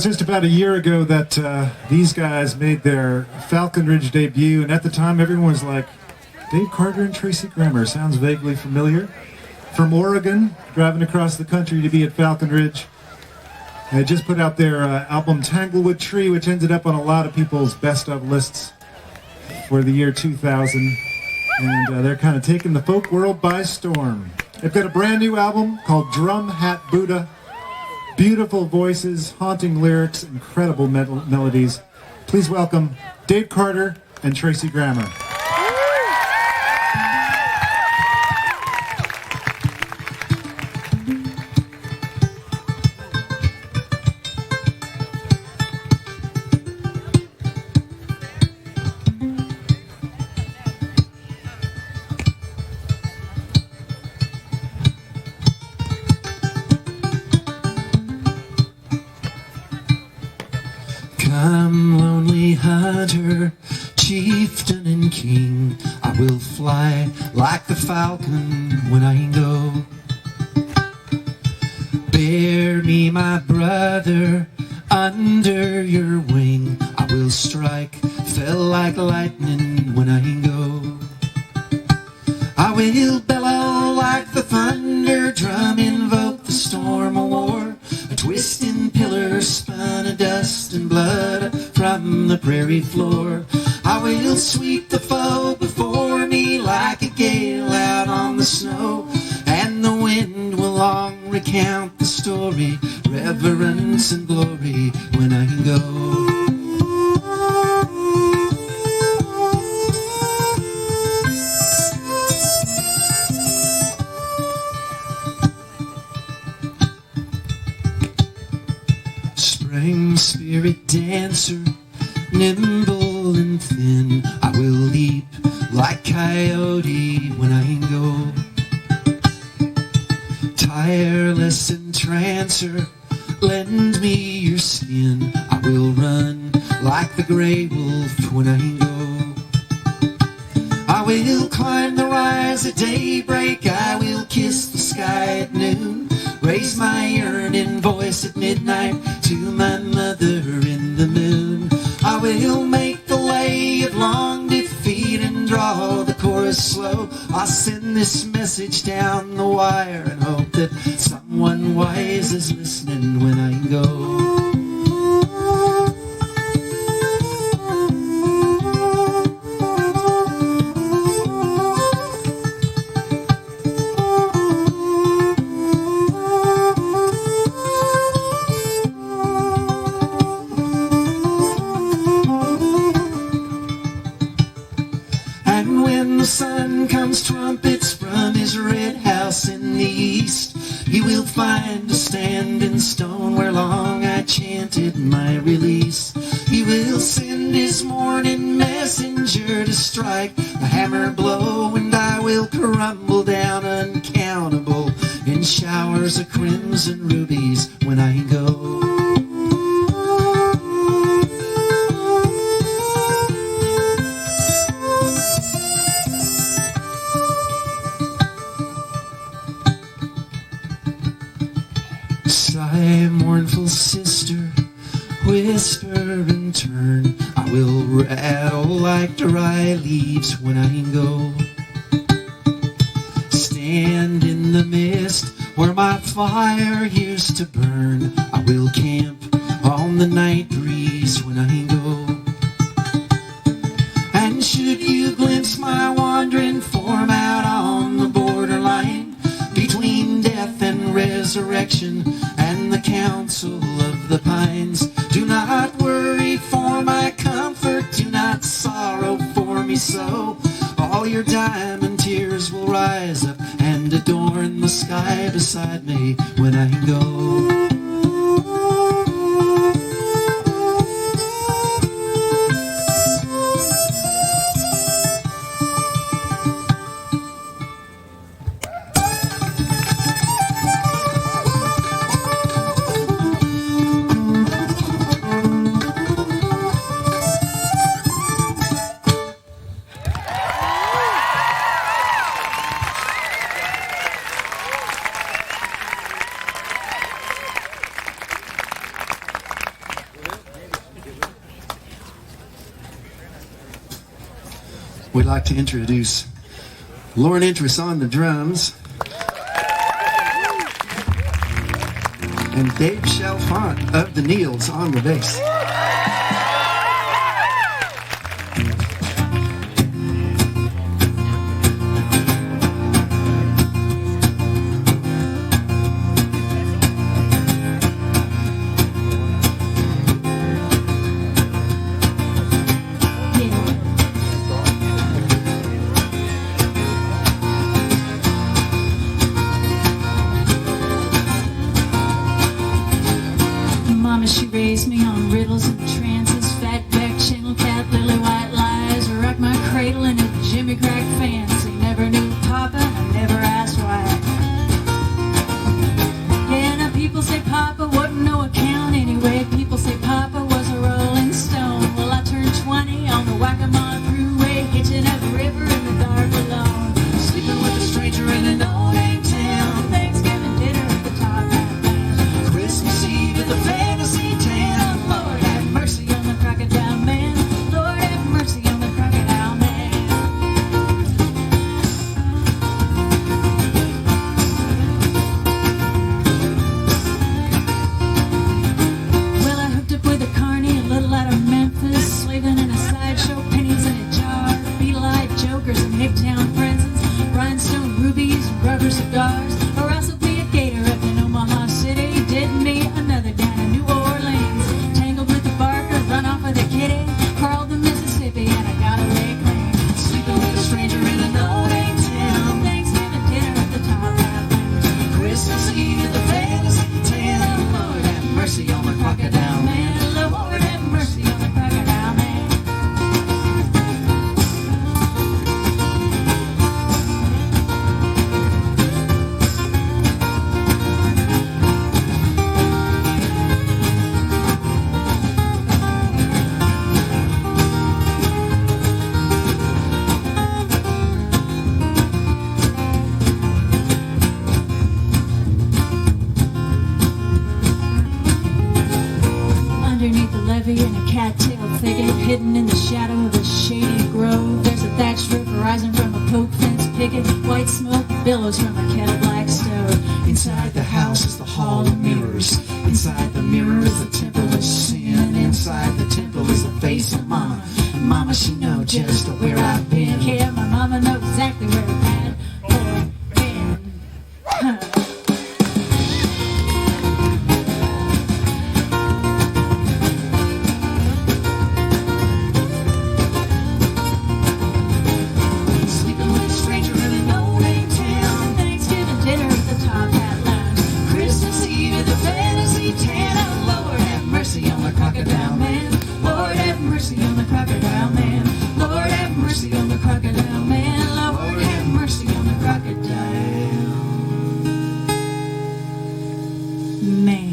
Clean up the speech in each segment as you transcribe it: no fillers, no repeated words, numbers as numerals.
Just about a year ago that these guys made their Falcon Ridge debut, and at the time everyone was like, Dave Carter and Tracy Grammer sounds vaguely familiar. From Oregon, driving across the country to be at Falcon Ridge. They just put out their album Tanglewood Tree, which ended up on a lot of people's best of lists for the year 2000. And they're kind of taking the folk world by storm. They've got a brand new album called Drum Hat Buddha. Beautiful voices, haunting lyrics, incredible melodies. Please welcome Dave Carter and Tracy Grammer. Come, lonely hunter, chieftain and king, I will fly like the falcon when I go. Bear me, my brother, under your wing, I will strike, fell like lightning when I go. I will bellow like the thunder drum, invoke the storm of war, a twisting pillar spun of dust and blood from the prairie floor. I will sweep the foe before me like a gale out on the snow, and the wind will long recount the story, reverence and glory when I go. Spring spirit dancer, nimble and thin, I will leap like coyote when I go. Tireless entrancer, lend me your skin, I will run like the gray wolf when I go. I will climb the rise at daybreak, I will kiss the sky at noon, raise my yearning voice at midnight to my mother in the moon. I will make the lay of long defeat and draw the chorus slow. I'll send this message down the wire and hope that someone wise is listening when I go. And when the sun comes trumpets from his red house in the east, he will find a standing stone where long I chanted my release. He will send his morning messenger to strike the hammer blow, and I will crumble down uncountable in showers of crimson rubies when I go. Sigh, mournful sister, whisper and turn, I will rattle like dry leaves when I go. Stand in the mist where my fire used to burn, I will camp on the night breeze when I go. And should you glimpse my wandering form out on the borderline between death and resurrection and the council of the pines, do not worry for my comfort, do not sorrow for me so. All your diamond tears will rise up and adorn the sky beside me when I go. we'd like to introduce Lauren Entris on the drums and Dave Chalfant of the Neils on the bass. She raised me on riddles and trances, fat back, channel cat, lily white lies. I rocked my cradle in a Jimmy Crack fancy. Never knew Papa, I never asked why. Yeah, now people say Papa wasn't no account anyway. People say Papa was a rolling stone. Well, I turned 20 on the Whack-A-Mole Thruway, hitching up the river in the dark alone, sleeping with a stranger in an old ain't town. Thanksgiving dinner at the top half lounge, Christmas Eve at the fantasy. Lord have mercy on the crocodile man. Lord have mercy on the crocodile man. Well, I hooked up with a carny a little out of Memphis, slaving in a sideshow, pennies in a jar, beetle-eyed jokers and Hicktown princes, rhinestone rubies, rubber cigars. Or else I'll be a gator up in Omaha City. Did me another down in New Orleans, tangled with the barker, run off with a kitty, crawled the Mississippi, and I got away clean, sleeping with a stranger in an old ain't town. Thanksgiving dinner at the top half lounge, Christmas Eve at the fantasy town. Lord have mercy on the crocodile man. Lord have mercy on the crocodile man. Underneath the levee in a cattail thicket, hidden in the shadow of a shady grove, there's a thatched roof rising from a poke fence picket, white smoke billows from a kettle black stove. Inside the house is the hall of mirrors, inside the mirror is the temple of sin, and inside the temple is the face of Mama. Mama, she knows just where I've been. Yeah, my mama knows exactly where I've had or been. Huh. Crocodile man, Lord have mercy on the crocodile man. Lord have mercy on the crocodile man. Lord have mercy on the crocodile man.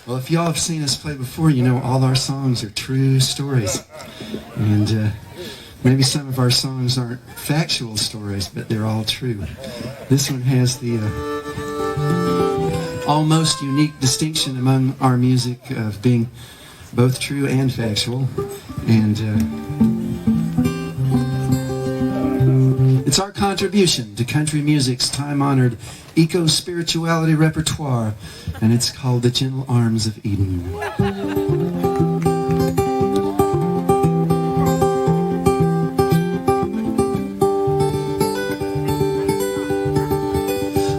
Well, if y'all have seen us play before, you know all our songs are true stories. And maybe some of our songs aren't factual stories, but they're all true. This one has the almost unique distinction among our music of being both true and factual. And it's our contribution to country music's time-honored eco-spirituality repertoire, and it's called The Gentle Arms of Eden.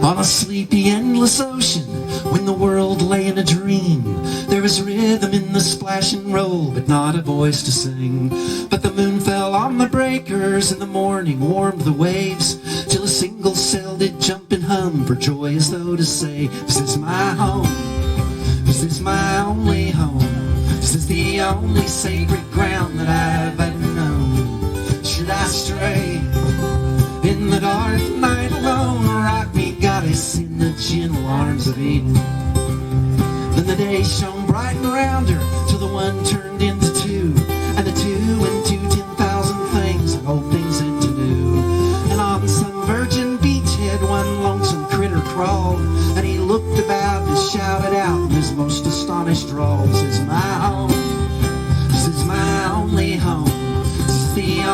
On a sleepy, endless ocean, when the world lay in a dream, there was rhythm in the splash and roll, but not a voice to sing. But the moon fell on the breakers, and the morning warmed the waves, till a single cell did jump and hum for joy, as though to say, "This is my home, this is my only home, this is the only sacred ground that I've ever known. Should I stray in the dark night alone, rock me, goddess, in the gentle arms of Eden." Then the day shone bright and around her, till the one turned into two, and the two into 10,000 things, and old things into new. And on some virgin beachhead one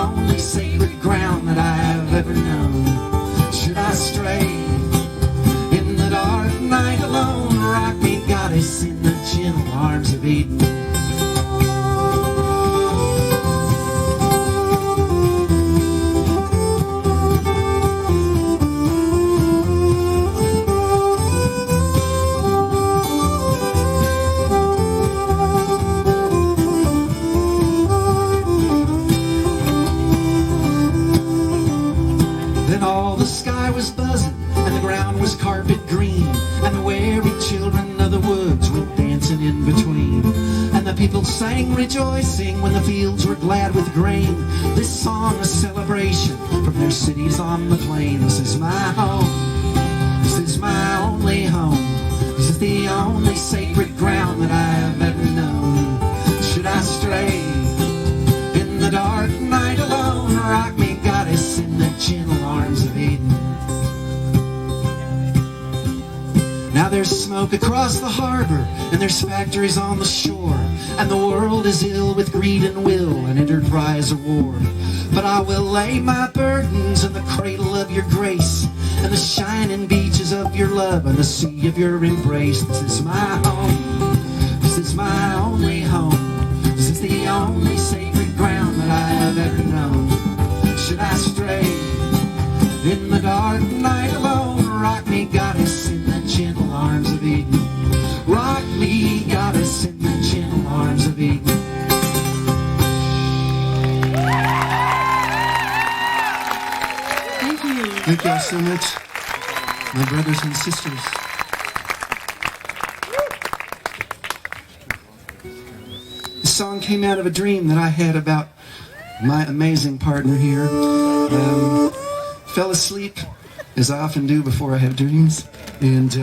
only sacred ground that I've ever known. Should I stray in the dark night alone? Rock me, goddess, in the gentle arms of Eden. Then all the sky was buzzing, and the ground was carpet green, and the weary children of the woods went dancing in between. And the people sang rejoicing when the fields were glad with grain. This song a celebration from their cities on the plain. This is my home, this is my only home, this is the only sacred ground that I've ever known. Should I stray in the dark night alone? Rock me, goddess, in the gentle arms of Eden. Now there's smoke across the harbor, and there's factories on the shore, and the world is ill with greed and will and enterprise of war. But I will lay my burdens in the cradle of your grace, and the shining beaches of your love, and the sea of your embrace. This is my home, this is my only home, this is the only sacred ground that I have ever known. Should I stray in the dark night alone? Rock me, goddess, in the gentle arms of Eden. Rock me, goddess, in the gentle arms of Eden. Thank you. Thank you all so much, my brothers and sisters. This song came out of a dream that I had about my amazing partner here. Fell asleep, as I often do before I have dreams, and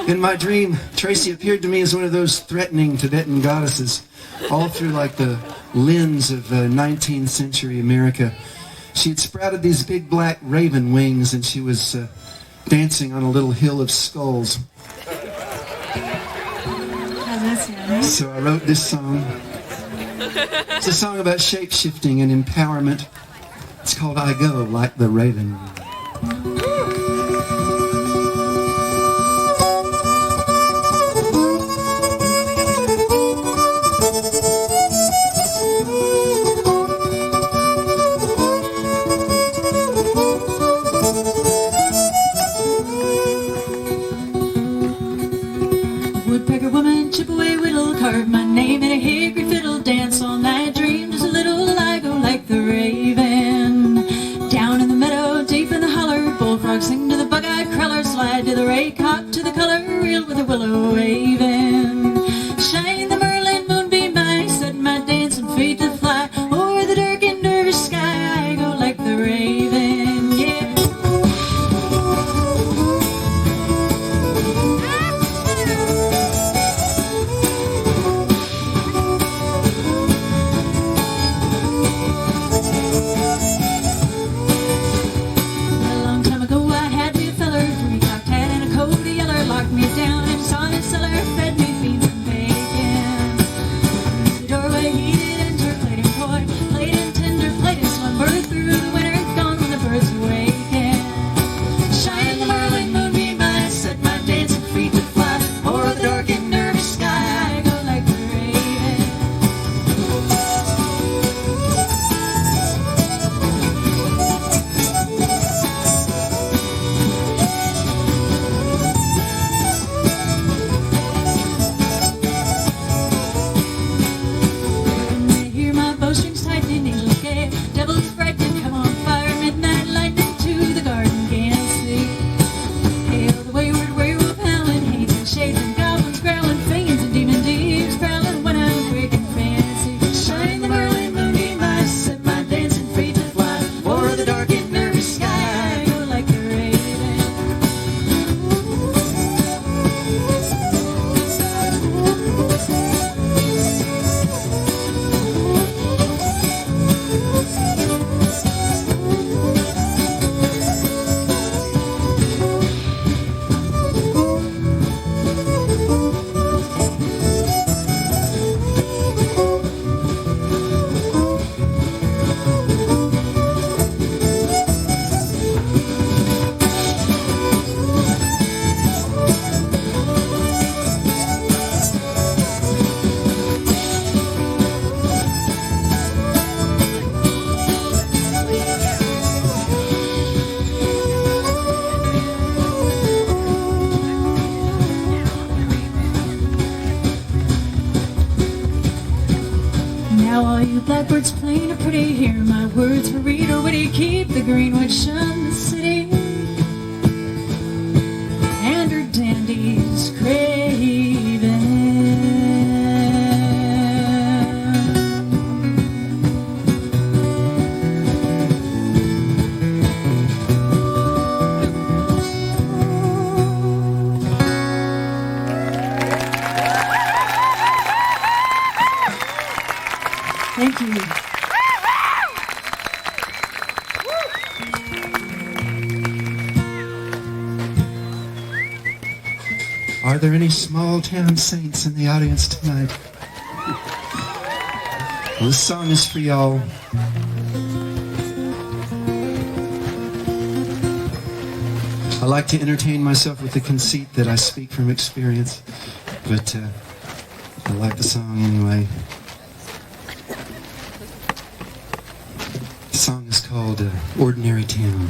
in my dream, Tracy appeared to me as one of those threatening Tibetan goddesses, all through like the lens of 19th century America. She had sprouted these big black raven wings, and she was dancing on a little hill of skulls. How's that sound? So I wrote this song. It's a song about shape-shifting and empowerment. It's called I Go Like the Raven. Woodpecker woman, chip away, whittle, carve my name in a hickory fiddle, dance all night, dream just a little, I go like the raven. Down in the meadow, deep in the holler, bullfrog sing to the bug-eyed crawler, slide to the rake, hop to the color, reel with a willow waving. Shine the Merlin moonbeam by, set my dancing feet to fly, o'er the dark and nervous sky, I go like the raven, yeah. Fed me beans and bacon. The doorway heated and turf played in coy, played in tender, played in slumber through the winter, gone when the birds awaken. Shine the Merlin moonbeam by, set my dancing feet to fly, o'er the dark and nervous sky, I go like the raven. Strings tightening, angels gay, devils frightened, come on fire, midnight lightning to the garden galaxy. Hail the wayward werewolf howling, hates and shades and goblins growling, fiends and demon deeps prowling when I'm breaking fancy. Shine the Merlin moonbeam by, set my dancing feet to fly, o'er the dark and nervous sky, I go like the raven. blackbird's playing a pretty, hear my words for read, or would he keep the greenwood shun the city and her dandies craving? Thank you. Are there any small town saints in the audience tonight? Well, this song is for y'all. I like to entertain myself with the conceit that I speak from experience, but I like the song anyway. The song is called Ordinary Town.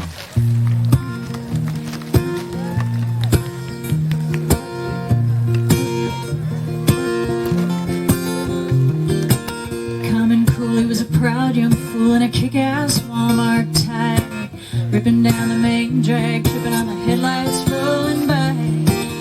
Coming cool, he was a proud young fool in a kick-ass Walmart tie, ripping down the main drag, tripping on the headlights, rolling by.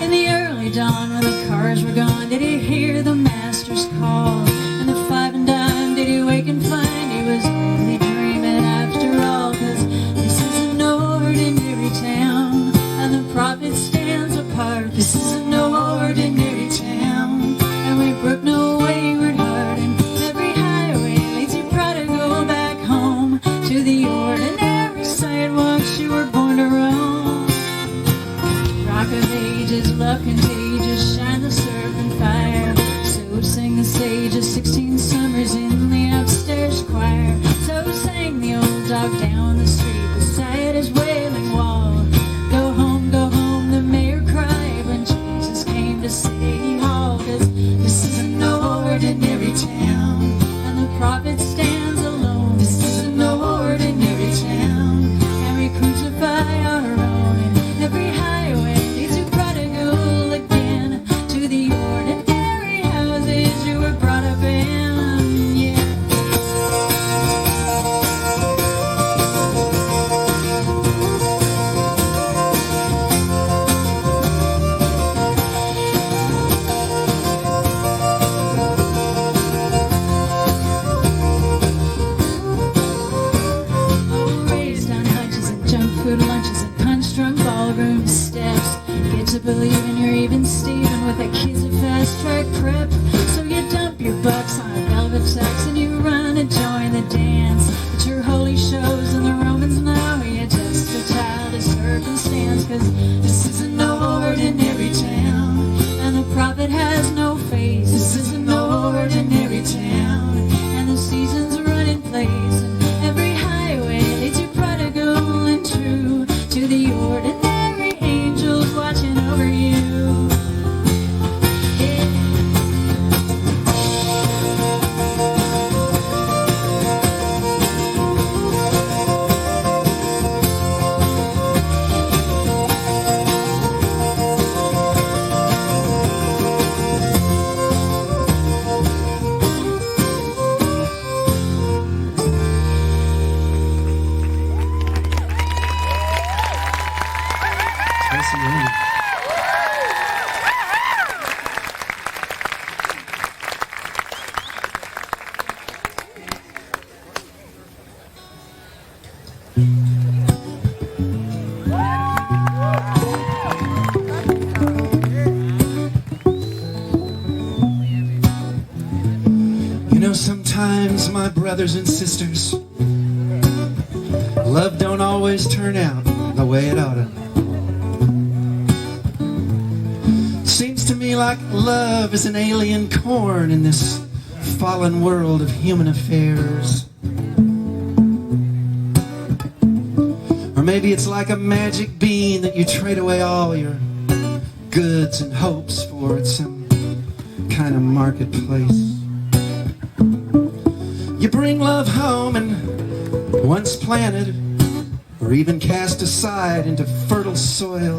In the early dawn when the cars were gone, did he hear the master's call? And the five and dime, did he wake and find he was only dreaming after all? 'Cause this is an ordinary town, and the prophet stands apart. This is an ordinary town, and we brook no wayward heart, and every highway leads you prodigal back home to the ordinary sidewalks you were born to roam. Rock of ages, love contagious, shine the serpent fire. So sang the sages, 16 summers in the upstairs choir. So sang the old dog down the street beside his wailing wall. Go home, the mayor cried when Jesus came to City Hall. 'Cause this is an ordinary town, and the prophet stands alone. This is an ordinary town, and we crucify our own. And every highway leads you prodigal again to the ordinary houses you were brought up in. Yeah. Raised on hunches and junk food lunches and punch-drunk ballroom steps. Get to believing you're even Steven with a kiss of fast-track prep. So you dump your bucks on a velvet tux and you run and join the dance. But your holy shows and the Romans know you're just a child of circumstance. 'Cause this is an ordinary town, and the prophet has no face. This is an ordinary town, and the seasons run in place. And every highway leads you prodigal and true to the ordinary angels watching over you. Yeah. Tracy, yeah. You know, sometimes my brothers and sisters, love don't always turn out the way it oughta. Seems to me like love is an alien corn in this fallen world of human affairs. Or maybe it's like a magic bean that you trade away all your goods and hopes for at some kind of marketplace. You bring love home and once planted, or even cast aside into fertile soil,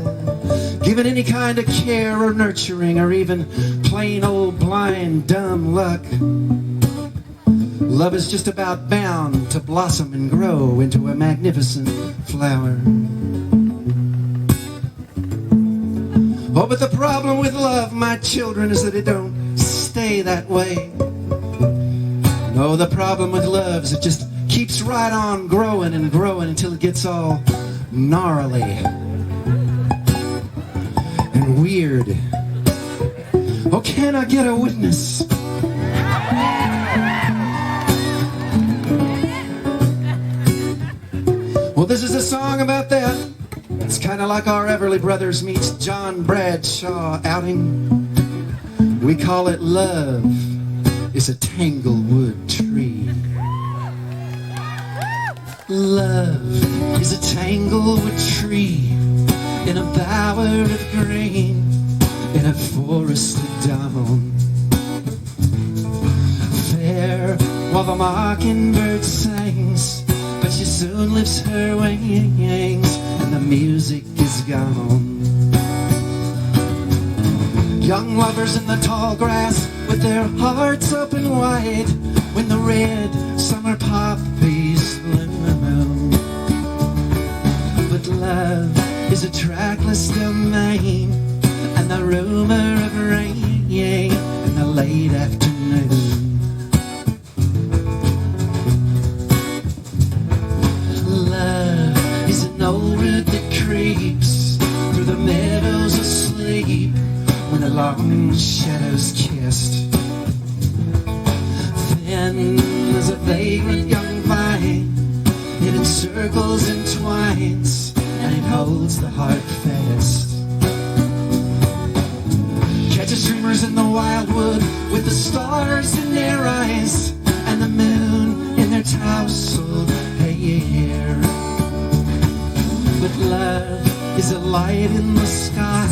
given any kind of care or nurturing, or even plain old blind dumb luck, Love is just about bound to blossom and grow into a magnificent flower. Oh, but the problem with love, my children, is that it don't stay that way. No, the problem with love is it just keeps right on growing and growing until it gets all gnarly and weird. Oh, can I get a witness? Well, this is a song about that. It's kind of like our Everly Brothers meets John Bradshaw outing. We call it Love is a Tanglewood Tree. Love is a tanglewood tree in a bower of green, in a forest of dawn. Fair while the mockingbird sings, but she soon lifts her wings and the music is gone. Young lovers in the tall grass with their hearts open wide when the red summer poppies bloom. But love is a trackless domain, and the rumor of rain in the late afternoon. Love is an old root that creeps through the meadows of sleep when the long shadows kissed. Thin as a vagrant young vine, it encircles and twines, and it holds the heart fast. Catches dreamers in the wildwood with the stars in their eyes and the moon in their tousled hair. But love is a light in the sky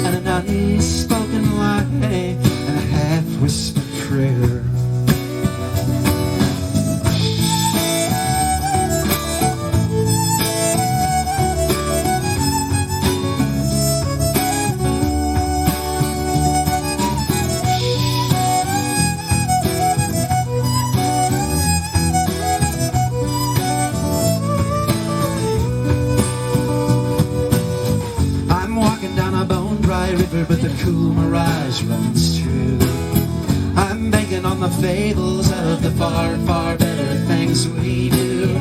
and an unspoken lie and a half-whispered prayer. River, but the cool mirage runs true. I'm banking on the fables of the far, far better things we do.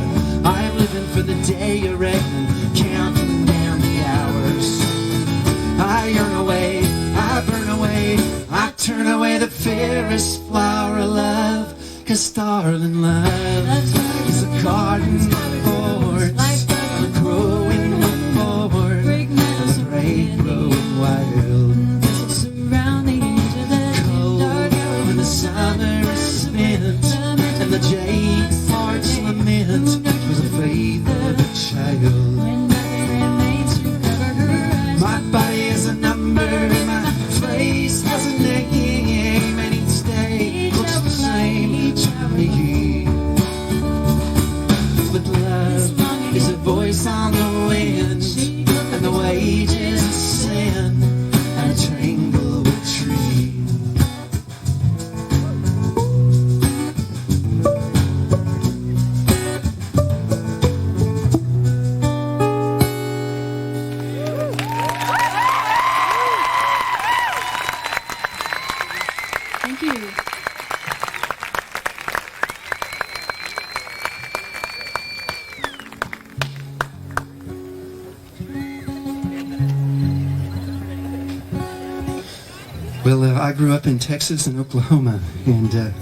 I'm living for the day you're reckoning, counting down the hours. I yearn away, I burn away, I turn away the fairest flower of love. 'Cause darling, love is a garden of thorns, a growing forward, a great growing wild. The jade heart's lament was a faith of a child. My body is a number and my face has a name, and each day looks the same to me. But love is a voice on the wind, and the wages of sin, and a tanglewood tree. Well, I grew up in Texas and Oklahoma, and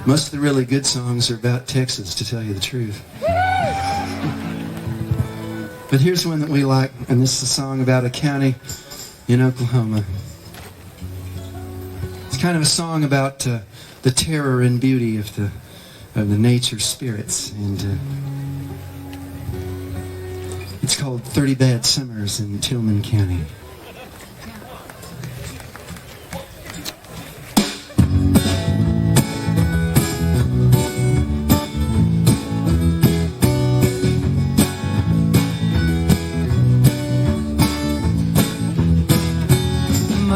most of the really good songs are about Texas, to tell you the truth. But here's one that we like, and this is a song about a county in Oklahoma. It's kind of a song about the terror and beauty of the nature spirits, and it's called 30 Bad Summers in Tillman County.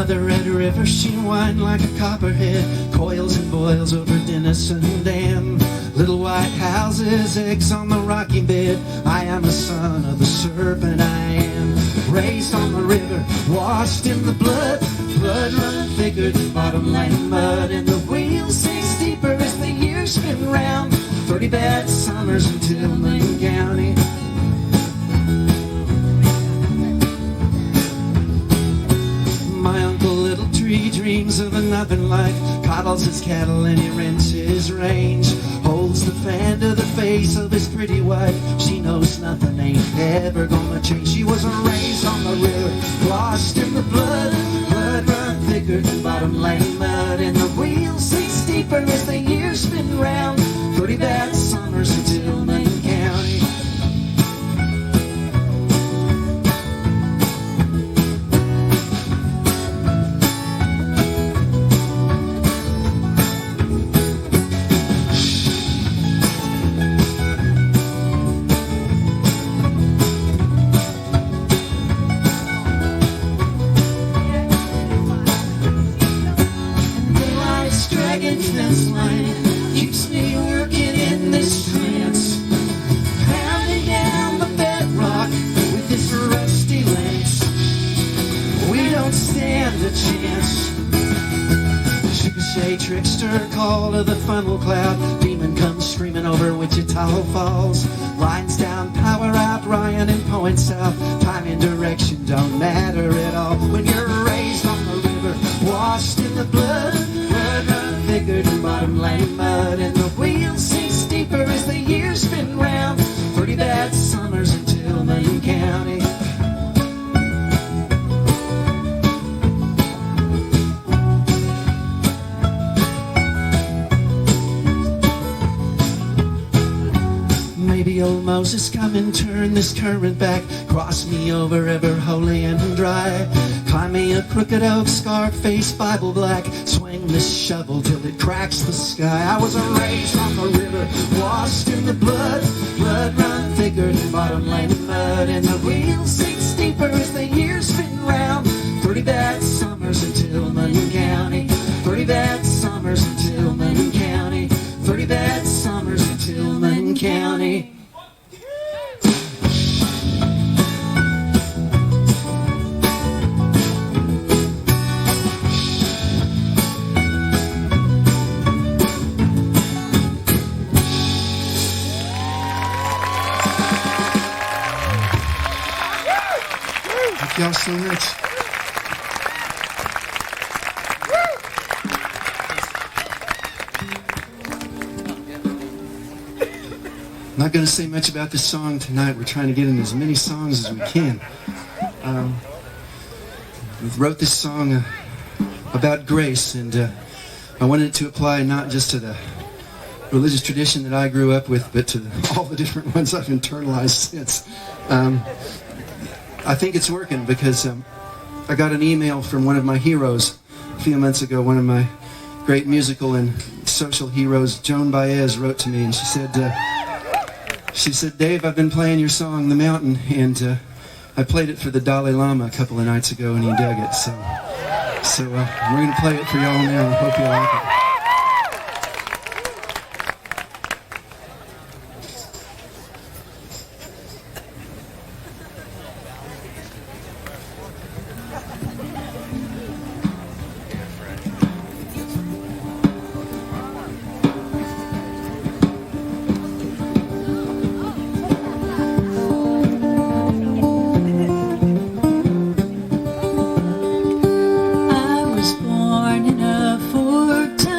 The Red River, she whined like a copperhead. coils and boils over Denison Dam. Little white houses, eggs on the rocky bed. I am a son of the serpent, I am. Raised on the river, washed in the blood. Blood running thicker than bottom lane mud. And the wheels sink steeper as the years spin round. 30 bad summers in Tillman County. My Uncle Little Tree dreams of another life. Coddles his cattle and he rents his range. Holds the fan to the face of his pretty wife. She knows nothing ain't ever gonna change. She was raised on the river, washed in the blood. Blood run thicker than bottom lane mud. And the wheels sink steeper as the years spin round. 30 bad summers in Tillman County. Fence line keeps me working in this trance, pounding down the bedrock with this rusty lance. We don't stand a chance. Ricochet trickster, call to the funnel cloud. Demon comes screaming over Wichita Falls. Lines down, power out, Ryan and point south. Time and direction don't matter at all when you're raised on the river, washed in the blood. Blood run thicker than bottom lane mud. And the wheels sink steeper as the years spin round. 30 bad summers in Tillman County. Maybe old Moses come and turn this current back. Cross me over ever holy and dry. Climb me a crooked oak, scarred face, Bible black. Swing this shovel till it cracks the sky. I was raised on the river, washed in the blood. Blood run thicker than bottom lane mud. And the wheels sink steeper as the years spin round. 30 bad summers in Tillman County. 30 bad summers in Tillman County. 30 bad summers in Tillman County. Thank y'all so much. I'm not going to say much about this song tonight. We're trying to get in as many songs as we can. We wrote this song about grace, and I wanted it to apply not just to the religious tradition that I grew up with, but to all the different ones I've internalized since. I think it's working because I got an email from one of my heroes a few months ago. One of my great musical and social heroes, Joan Baez, wrote to me, and she said, Dave, I've been playing your song, The Mountain, and I played it for the Dalai Lama a couple of nights ago, and he dug it. So we're going to play it for y'all now. I hope you like it. I was born in a 4-ton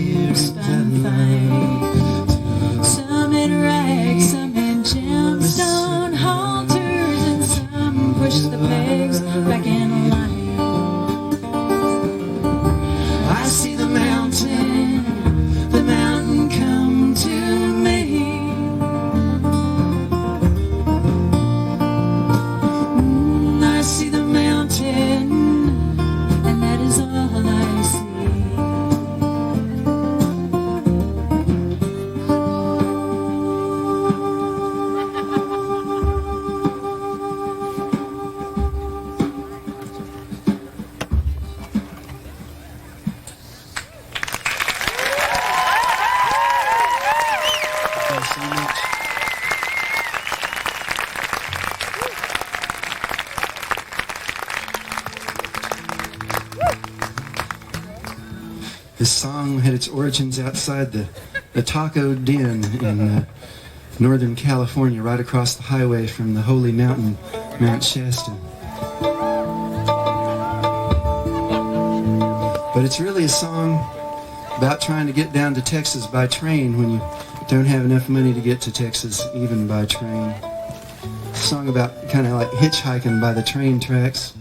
fierce fun fight. Some in rags, some in gemstone halters, and some push the pegs back in line. I see the mountain come to me. I see the mountain, and that is all I see. So much. This song had its origins outside the Taco Den in Northern California, right across the highway from the holy mountain, Mount Shasta. But it's really a song about trying to get down to Texas by train when you don't have enough money to get to Texas, even by train. It's a song about kind of like hitchhiking by the train tracks.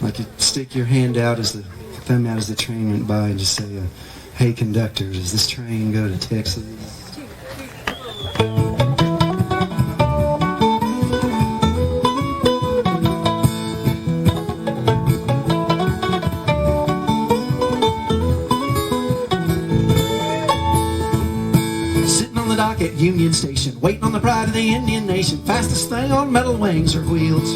Like you stick your hand out as the thumb out as the train went by and just say, "Hey conductor, does this train go to Texas?" At Union Station, waiting on the pride of the Indian nation, fastest thing on metal wings or wheels.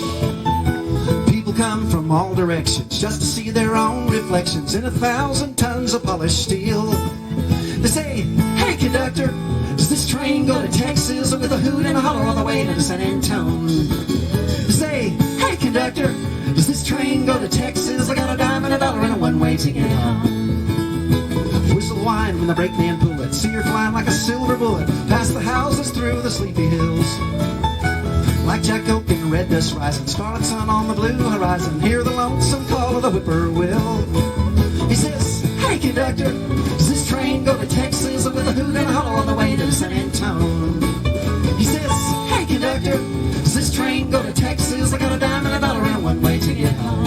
People come from all directions just to see their own reflections in 1,000 tons of polished steel. They say, "Hey conductor, does this train go to Texas?" With a hoot and a holler all the way to San Antonio. They say, "Hey conductor, does this train go to Texas? I got a dime and a dollar and a one-way ticket home." Whistle whine when the brakeman pull it, see her flying like a silver bullet past the houses through the sleepy hills. Like Jack Oak and red dust rising, scarlet sun on the blue horizon, hear the lonesome call of the whippoorwill. He says, "Hey conductor, does this train go to Texas?" With a hoot and a holler on the way to San Antonio. He says, "Hey conductor, does this train go to Texas? I got a dime and a dollar and a one-way ticket home."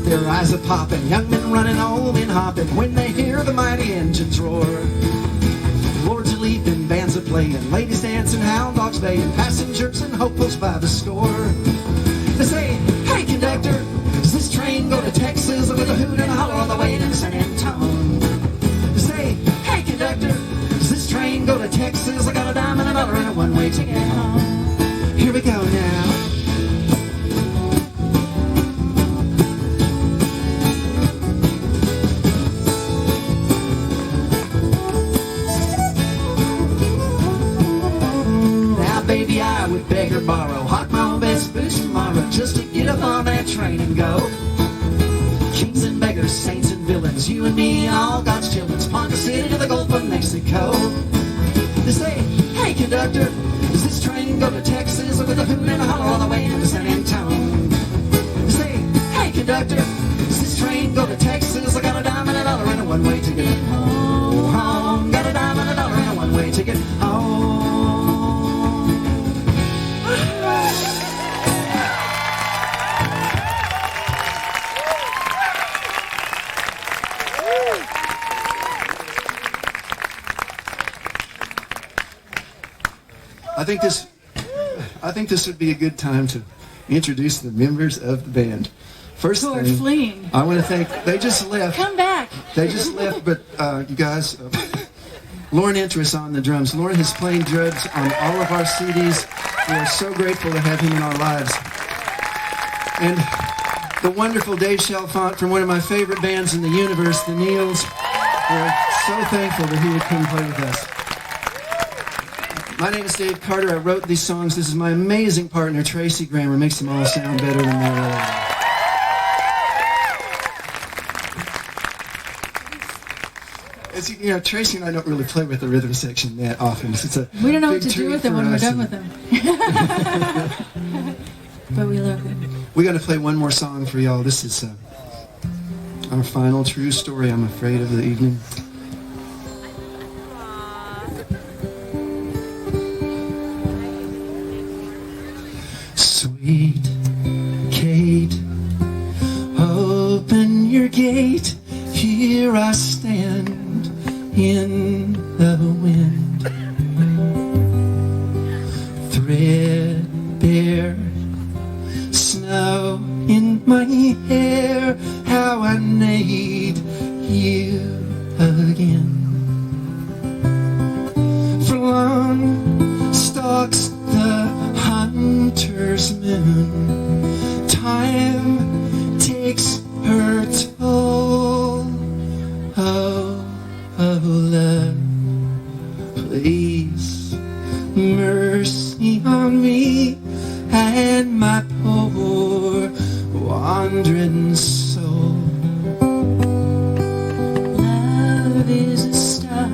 Their eyes are popping, young men running, old men hopping, when they hear the mighty engines roar. Lords are leaping, bands are playing, ladies dancing, hound dogs baying, passengers and hopefuls by the score. They say, "Hey conductor, does this train go to Texas?" With a hoot and a holler all the way to San Antonio. They say, "Hey conductor, does this train go to Texas? I got a dime and a dollar and a one-way ticket home." Here we go now. Baby, I would beg or borrow, hawk my own best boots tomorrow, just to get up on that train and go. Kings and beggars, saints and villains, you and me and all God's children, Ponca City to the Gulf of Mexico. They say, "Hey conductor, does this train go to Texas?" With a hoot and a holler all the way to San Antonio. They say, "Hey conductor, does this train go to Texas? I got a dime and a dollar and a one-way ticket home, home. Got a dime and a dollar and a one-way ticket home." I think this would be a good time to introduce the members of the band. First Who are thing, fleeing. I want to thank. They just left. Come back. They just left, but you guys, Lauren Entris on the drums. Lauren has played drums on all of our CDs. We are so grateful to have him in our lives. And the wonderful Dave Chalfant from one of my favorite bands in the universe, the Neils. We're so thankful that he would come play with us. My name is Dave Carter. I wrote these songs. This is my amazing partner, Tracy Grammer. Makes them all sound better than they are. As you know, Tracy and I don't really play with the rhythm section that often. So it's a We don't know big what to do treat with them for when we're us, done and with them. But we love them. we're going to play one more song for y'all. This is our final true story, I'm afraid, of the evening. Sweet Kate, open your gate. Here I stand in the wind, threadbare, snow in my hair. How I need you again. For long stalks the hunter's moon. Time takes her toll. Oh, oh, love, please, mercy on me and my poor wandering soul. Love is a star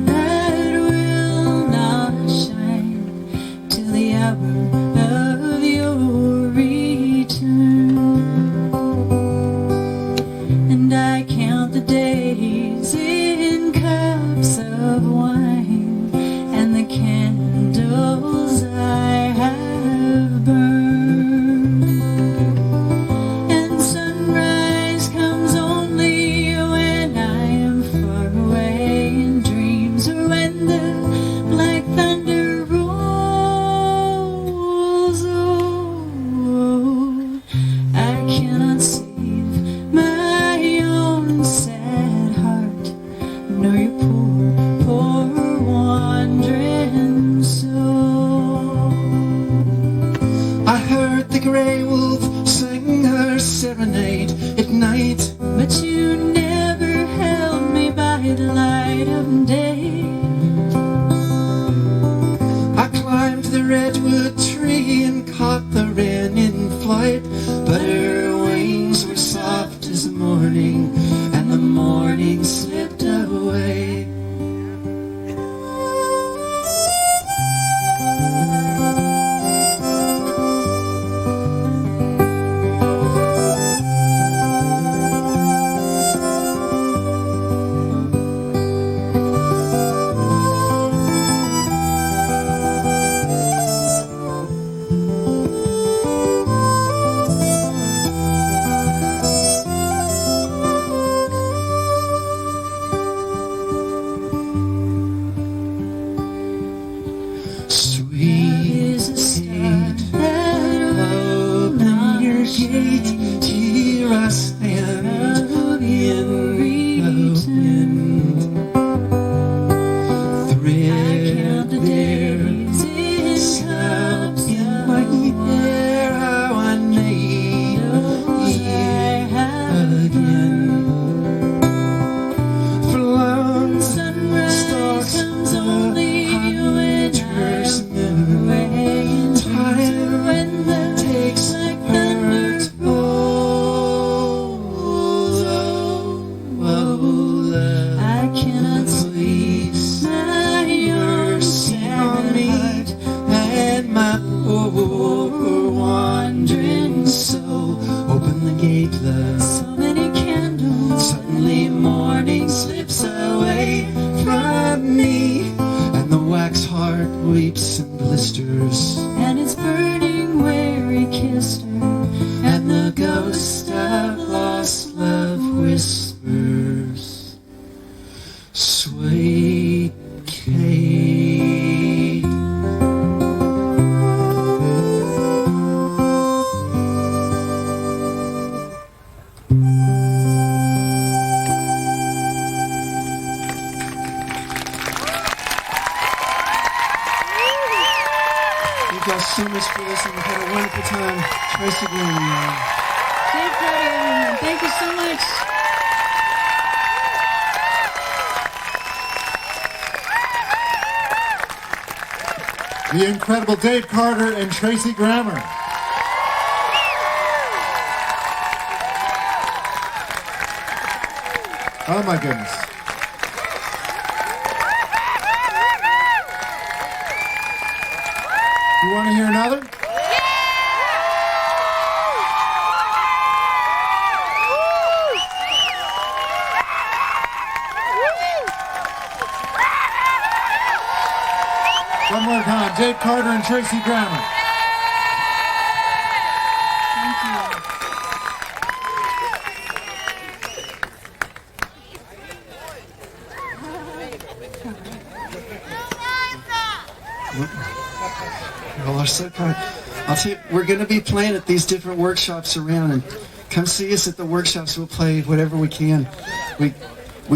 that will not shine till the hour of your return. And I count the days in cups of wine and the candles I have burned. And sunrise comes only when I am far away in dreams, or when the black thunder rolls. Oh, I cannot save my own sad heart, nor your poor, poor wandering soul. I heard the gray wolf sing her serenade at night. But you never held me by the light of day. I climbed the redwood tree and caught the wren in flight, but her wings were soft as the morning, and the morning slipped away. Sweet Kate, open your gate. Here I stand in the wind, threadbare, snow in my hair. How I need you again. For long Sunrise stalks comes only when hunter's I'm moon. away in dreams, or when the Takes black her thunder toll. Oh, love, I cannot please, my own mercy on sad me heart. and my poor wandering soul. Open the gate, love. So many candles. Suddenly morning slips away from me, and the wax heart weeps and blisters, And it's burning where he kissed her. and the ghost of lost love whispers, Sweet Kate. Thank y'all so much for listening. We've had a wonderful time. Tracy Graham, y'all. Dave Carter, everyone. Thank you so much. The incredible Dave Carter and Tracy Grammer. Oh my goodness. You want to hear another? One more time, Dave Carter and Tracy Grammer. Y'all are so kind. I'll tell you, we're going to be playing at these different workshops around, and come see us at the workshops. We'll play whatever we can. We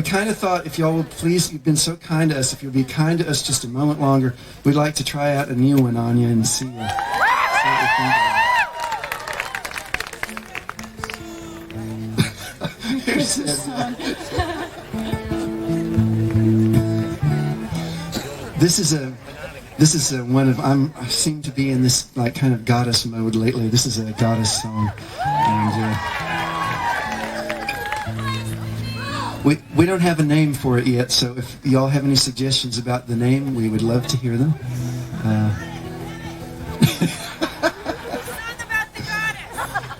kind of thought if y'all would please, you've been so kind to us, if you'll be kind to us just a moment longer, we'd like to try out a new one on you and see what you think about it. Here's song. This is one of I seem to be in this like kind of goddess mode lately. This is a goddess song, and we don't have a name for it yet. So if y'all have any suggestions about the name, we would love to hear them.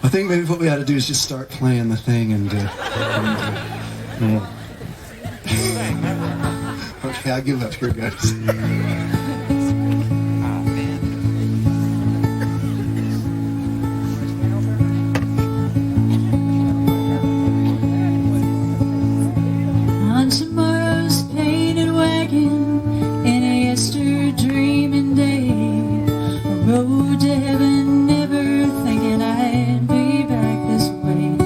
I think maybe what we ought to do is just start playing the thing and. Okay, I'll give up. Here goes. On tomorrow's painted wagon, in a yester dreaming day, I rode to heaven, never thinking I'd be back this way.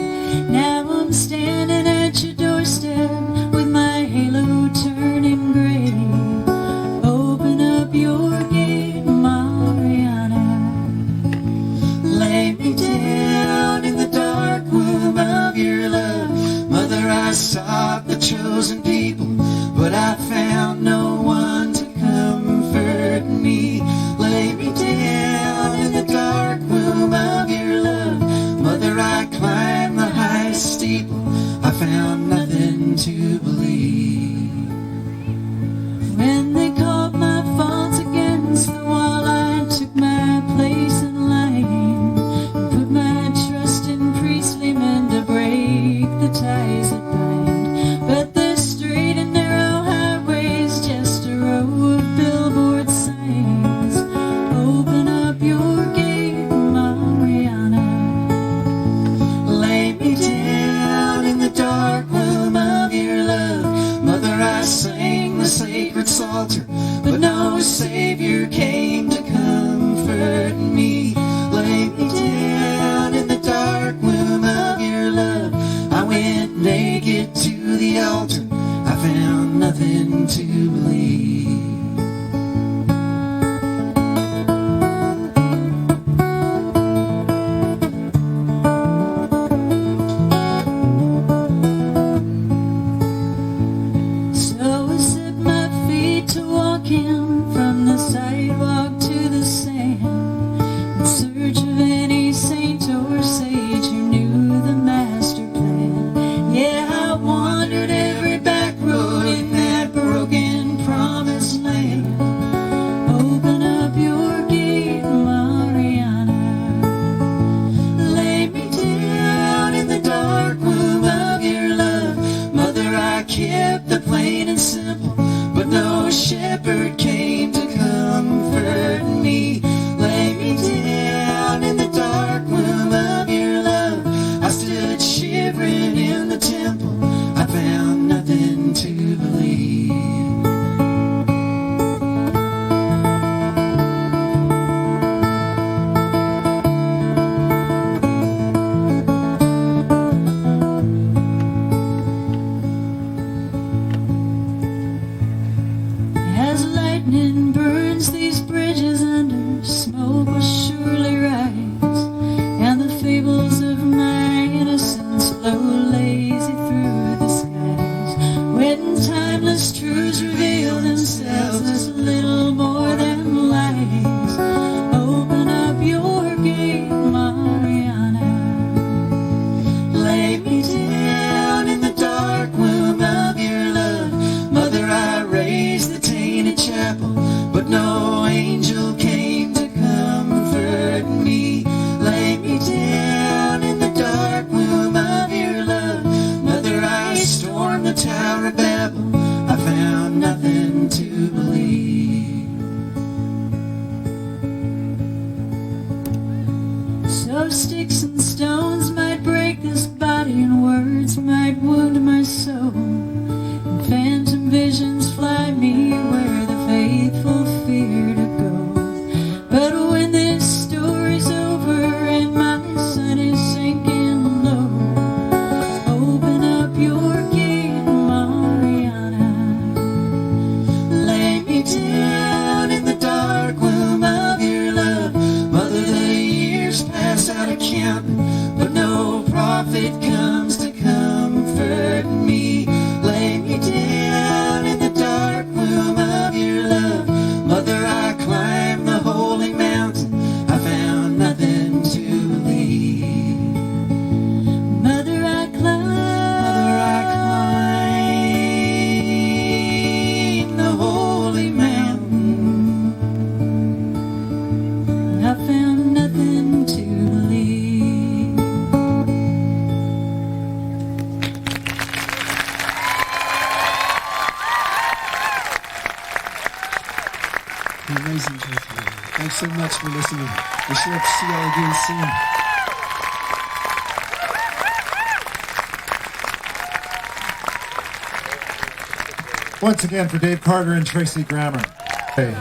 Now I'm standing at your doorstep with my halo turning gray. Open up your gate, Mariana. Lay me down in the dark womb of your love. Mother, I sought the chosen people, but I found no one to comfort me. Lay me down in the dark womb of your love. Mother, I climbed the highest steeple. I found nothing to believe. When they called my faults against the wall, I took my place in line and put my trust in priestly men to break the ties that bind. But the straight and narrow highway's just a row of billboard signs. Open up your gate, Mariana. Lay me down in the dark womb of your love. Mother, I sang the sacred psalter, but no Savior came to comfort me. Lay me down in the dark womb of your love. I went naked to the altar. I found nothing to believe. So I set my feet to walking from the sidewalk to the sand, in search of any saint or sage who knew the master plan. Yeah, I wandered every back road in that broken promise words might wound my soul, and phantom visions fly me where the faithful fear to go. But when this story's over and my sun is sinking low, open up your gate, Mariana. Lay me down in the dark womb of your love. Mother, the years pass out of count, but no prophet comes to comfort me. Lay me down in the dark womb of your love. Mother, I climbed the holy mountain, I found nothing to leave. Mother, I climbed the holy mountain, I found nothing to leave. Amazing, Tracy. Thanks so much for listening. We sure hope to see y'all again soon. Once again for Dave Carter and Tracy Grammer. Hey.